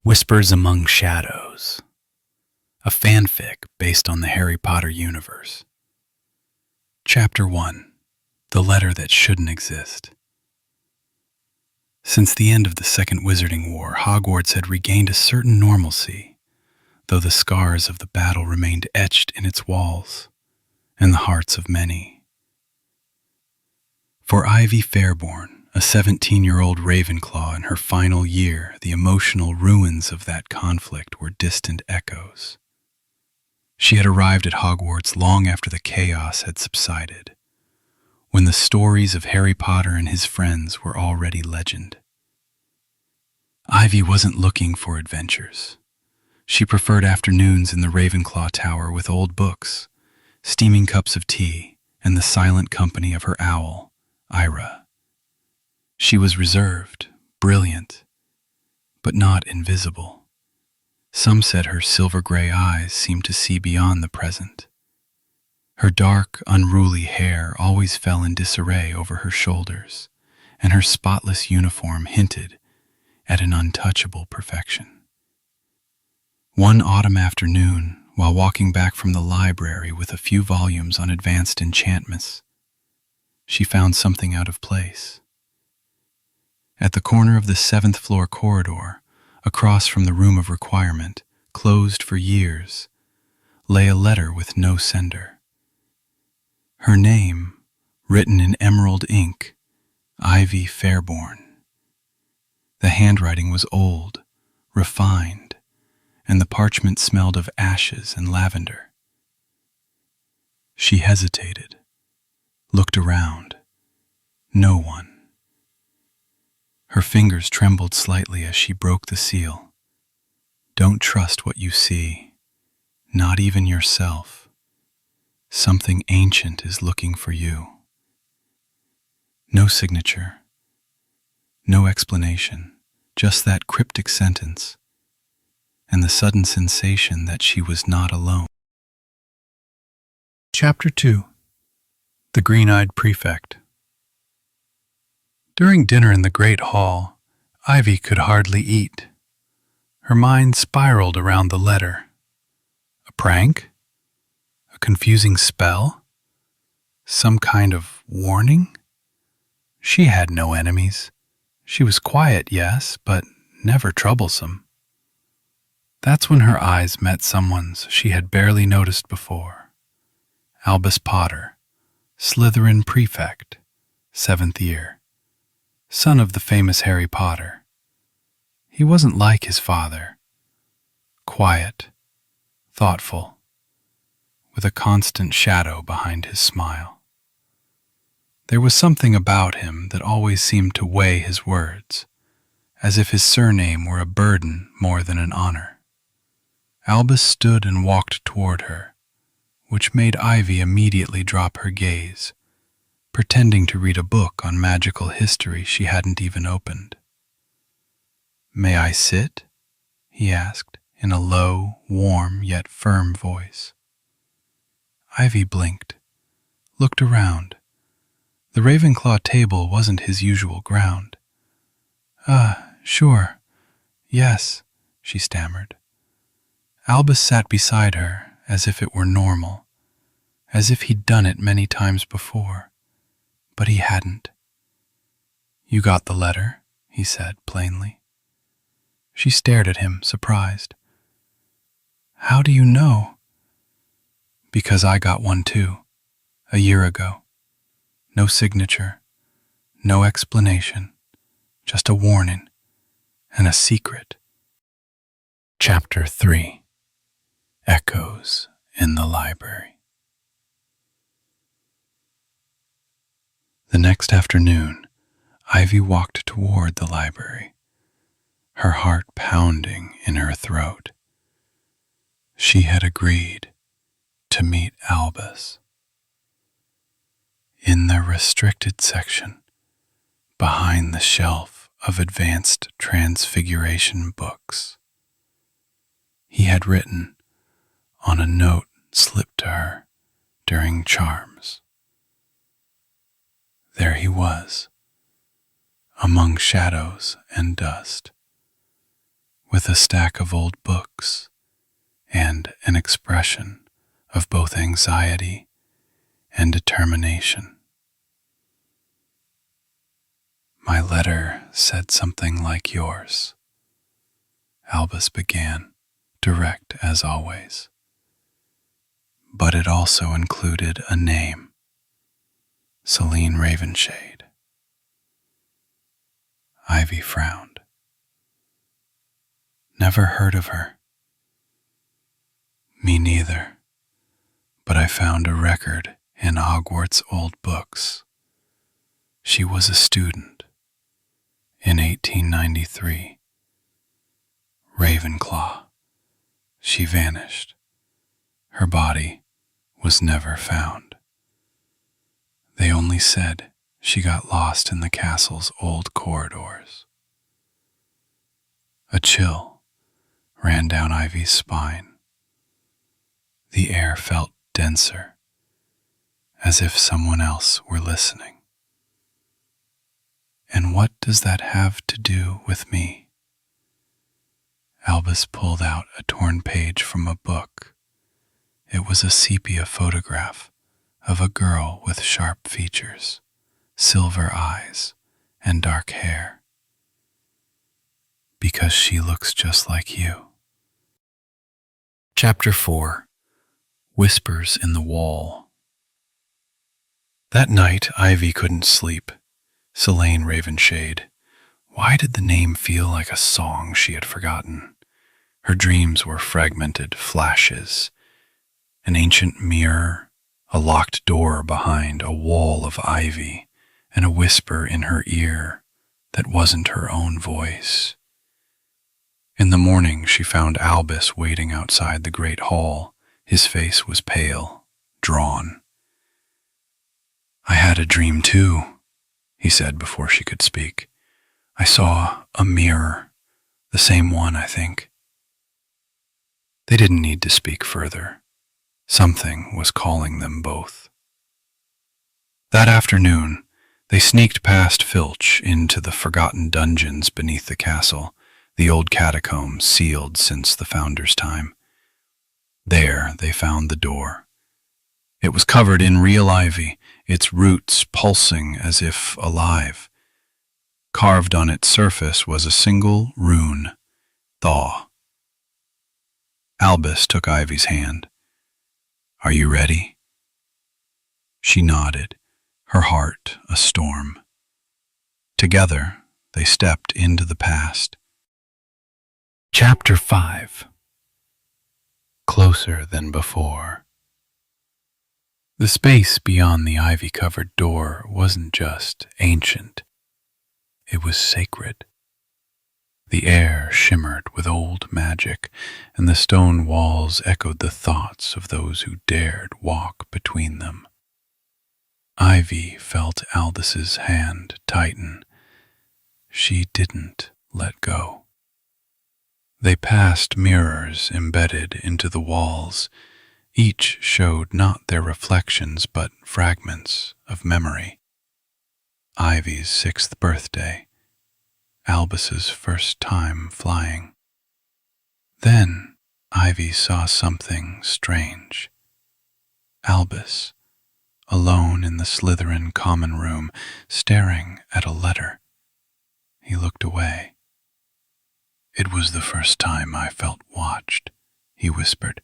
Whispers Among Shadows, a fanfic based on the Harry Potter universe. Chapter 1. The Letter That Shouldn't Exist. Since the end of the Second Wizarding War, Hogwarts had regained a certain normalcy, though the scars of the battle remained etched in its walls and the hearts of many. For Ivy Fairborn, a 17-year-old Ravenclaw in her final year, the emotional ruins of that conflict were distant echoes. She had arrived at Hogwarts long after the chaos had subsided, when the stories of Harry Potter and his friends were already legend. Ivy wasn't looking for adventures. She preferred afternoons in the Ravenclaw Tower with old books, steaming cups of tea, and the silent company of her owl, Ira. She was reserved, brilliant, but not invisible. Some said her silver-gray eyes seemed to see beyond the present. Her dark, unruly hair always fell in disarray over her shoulders, and her spotless uniform hinted at an untouchable perfection. One autumn afternoon, while walking back from the library with a few volumes on advanced enchantments, she found something out of place. At the corner of the 7th floor corridor, across from the Room of Requirement, closed for years, lay a letter with no sender. Her name, written in emerald ink, Ivy Fairborn. The handwriting was old, refined, and the parchment smelled of ashes and lavender. She hesitated, looked around. No one. Her fingers trembled slightly as she broke the seal. Don't trust what you see, not even yourself. Something ancient is looking for you. No signature, no explanation, just that cryptic sentence, and the sudden sensation that she was not alone. Chapter 2. The Green-Eyed Prefect. During dinner in the Great Hall, Ivy could hardly eat. Her mind spiraled around the letter. A prank? A confusing spell? Some kind of warning? She had no enemies. She was quiet, yes, but never troublesome. That's when her eyes met someone's she had barely noticed before. Albus Potter, Slytherin Prefect, 7th year. Son of the famous Harry Potter. He wasn't like his father. Quiet, thoughtful, with a constant shadow behind his smile. There was something about him that always seemed to weigh his words, as if his surname were a burden more than an honor. Albus stood and walked toward her, which made Ivy immediately drop her gaze, pretending to read a book on magical history she hadn't even opened. "May I sit?" he asked, in a low, warm, yet firm voice. Ivy blinked, looked around. The Ravenclaw table wasn't his usual ground. Sure. Yes," she stammered. Albus sat beside her as if it were normal, as if he'd done it many times before. But he hadn't. "You got the letter," he said plainly. She stared at him, surprised. "How do you know?" "Because I got one too, a year ago. No signature, no explanation, just a warning and a secret." Chapter 3. Echoes in the Library. The next afternoon, Ivy walked toward the library, her heart pounding in her throat. She had agreed to meet Albus. In the restricted section, behind the shelf of advanced transfiguration books, he had written on a note slipped to her during charms. There he was, among shadows and dust, with a stack of old books and an expression of both anxiety and determination. My letter said something like yours, Albus began, direct as always. But it also included a name, Celine Ravenshade. Ivy frowned. Never heard of her. Me neither, but I found a record in Hogwarts' old books. She was a student in 1893. Ravenclaw. She vanished. Her body was never found. They only said she got lost in the castle's old corridors. A chill ran down Ivy's spine. The air felt denser, as if someone else were listening. And what does that have to do with me? Albus pulled out a torn page from a book. It was a sepia photograph of a girl with sharp features, silver eyes, and dark hair. Because she looks just like you. Chapter 4. Whispers in the Wall. That night, Ivy couldn't sleep. Celine Ravenshade. Why did the name feel like a song she had forgotten? Her dreams were fragmented flashes. An ancient mirror, a locked door behind a wall of ivy, and a whisper in her ear that wasn't her own voice. In the morning, she found Albus waiting outside the great hall. His face was pale, drawn. I had a dream too, he said before she could speak. I saw a mirror, the same one, I think. They didn't need to speak further. Something was calling them both. That afternoon, they sneaked past Filch into the forgotten dungeons beneath the castle, the old catacombs sealed since the founder's time. There they found the door. It was covered in real ivy, its roots pulsing as if alive. Carved on its surface was a single rune, Thaw. Albus took Ivy's hand. Are you ready? She nodded, her heart a storm. Together, they stepped into the past. Chapter 5. Closer than before. The space beyond the ivy-covered door wasn't just ancient. It was sacred. The air shimmered with old magic, and the stone walls echoed the thoughts of those who dared walk between them. Ivy felt Albus's hand tighten. She didn't let go. They passed mirrors embedded into the walls. Each showed not their reflections but fragments of memory. Ivy's 6th birthday, Albus's first time flying. Then Ivy saw something strange. Albus, alone in the Slytherin common room, staring at a letter. He looked away. It was the first time I felt watched, he whispered,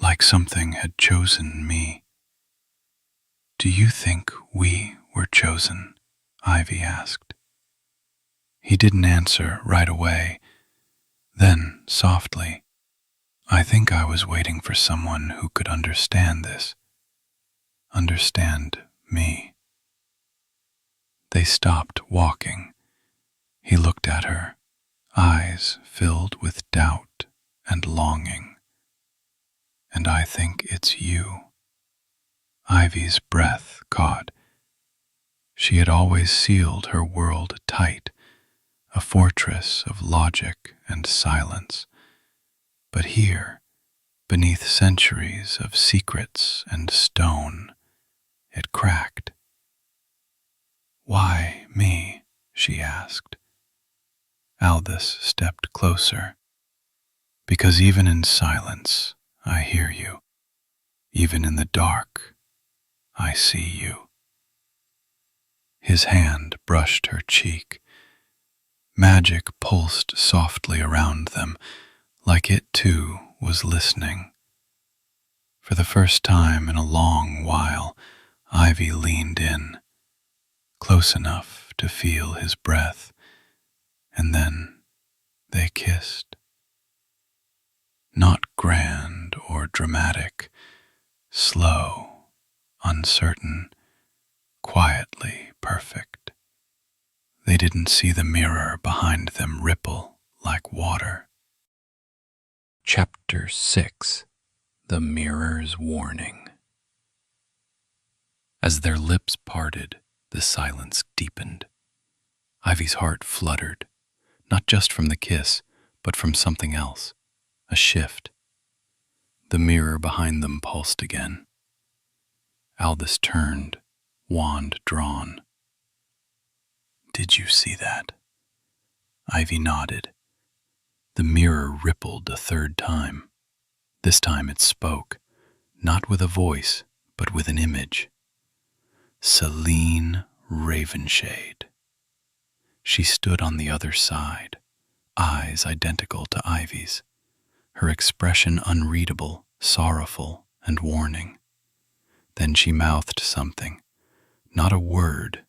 like something had chosen me. Do you think we were chosen? Ivy asked. He didn't answer right away. Then, softly, I think I was waiting for someone who could understand this. Understand me. They stopped walking. He looked at her, eyes filled with doubt and longing. And I think it's you. Ivy's breath caught. She had always sealed her world tight, a fortress of logic and silence. But here, beneath centuries of secrets and stone, it cracked. Why me? She asked. Aldous stepped closer. Because even in silence, I hear you. Even in the dark, I see you. His hand brushed her cheek. Magic pulsed softly around them, like it too was listening. For the first time in a long while, Ivy leaned in, close enough to feel his breath, and then they kissed. Not grand or dramatic, slow, uncertain, quietly perfect. They didn't see the mirror behind them ripple like water. Chapter 6. The Mirror's Warning. As their lips parted, the silence deepened. Ivy's heart fluttered, not just from the kiss, but from something else, a shift. The mirror behind them pulsed again. Albus turned, wand drawn. Did you see that? Ivy nodded. The mirror rippled a third time. This time it spoke, not with a voice, but with an image. Celine Ravenshade. She stood on the other side, eyes identical to Ivy's, her expression unreadable, sorrowful, and warning. Then she mouthed something, not a word,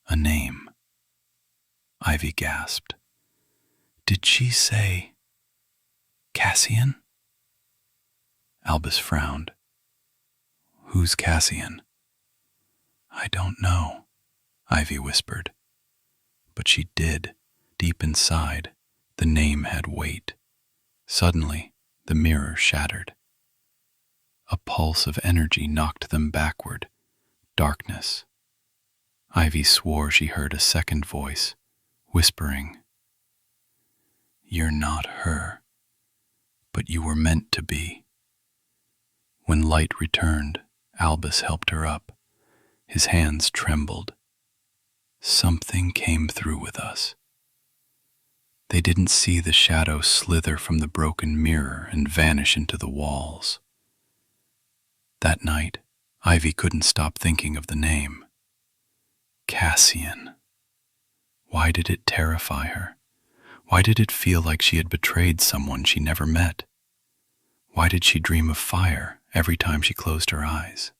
a name. Ivy gasped. Did she say Cassian? Albus frowned. Who's Cassian? I don't know, Ivy whispered. But she did. Deep inside, the name had weight. Suddenly, the mirror shattered. A pulse of energy knocked them backward. Darkness. Ivy swore she heard a second voice, whispering, You're not her, but you were meant to be. When light returned, Albus helped her up. His hands trembled. Something came through with us. They didn't see the shadow slither from the broken mirror and vanish into the walls. That night, Ivy couldn't stop thinking of the name. Cassian. Why did it terrify her? Why did it feel like she had betrayed someone she never met? Why did she dream of fire every time she closed her eyes?